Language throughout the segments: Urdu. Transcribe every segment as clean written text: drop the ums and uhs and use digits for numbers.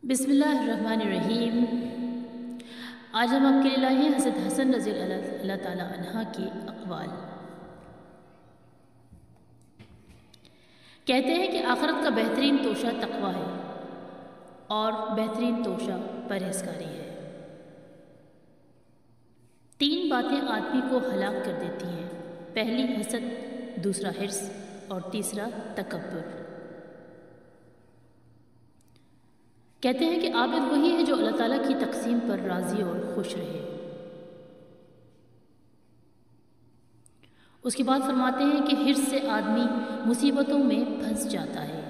بسم اللہ الرحمن الرحیم۔ آج ہم آپ کے لیے لائے ہیں حضرت حسن رضی اللہ تعالیٰ عنہ کے اقوال۔ کہتے ہیں کہ آخرت کا بہترین توشہ تقویٰ ہے اور بہترین توشہ پرہیزگاری ہے۔ 3 باتیں آدمی کو ہلاک کر دیتی ہیں، پہلی حسد، دوسرا حرص اور تیسرا تکبر۔ کہتے ہیں کہ عابد وہی ہے جو اللہ تعالیٰ کی تقسیم پر راضی اور خوش رہے۔ اس کے بعد فرماتے ہیں کہ حرص سے آدمی مصیبتوں میں پھنس جاتا ہے۔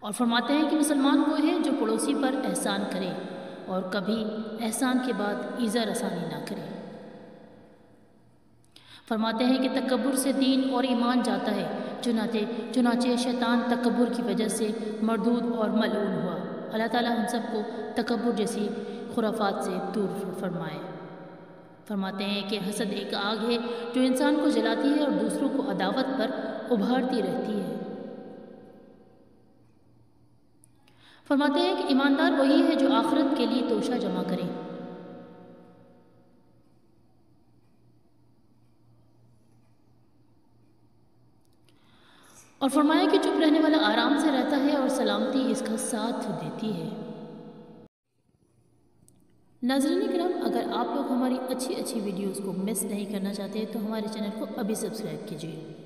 اور فرماتے ہیں کہ مسلمان وہ ہے جو پڑوسی پر احسان کرے اور کبھی احسان کے بعد ایذا رسانی نہ کرے۔ فرماتے ہیں کہ تکبر سے دین اور ایمان جاتا ہے، چنانچہ شیطان تکبر کی وجہ سے مردود اور ملعون ہوا۔ اللہ تعالیٰ ہم سب کو تکبر جیسی خرافات سے دور فرمائے۔ فرماتے ہیں کہ حسد ایک آگ ہے جو انسان کو جلاتی ہے اور دوسروں کو عداوت پر ابھارتی رہتی ہے۔ فرماتے ہیں کہ ایماندار وہی ہے جو آخرت کے لیے توشہ جمع کرے۔ اور فرمایا کہ چپ رہنے والا آرام سے رہتا ہے اور سلامتی اس کا ساتھ دیتی ہے۔ ناظرین کرام، اگر آپ لوگ ہماری اچھی ویڈیوز کو مس نہیں کرنا چاہتے تو ہمارے چینل کو ابھی سبسکرائب کیجیے۔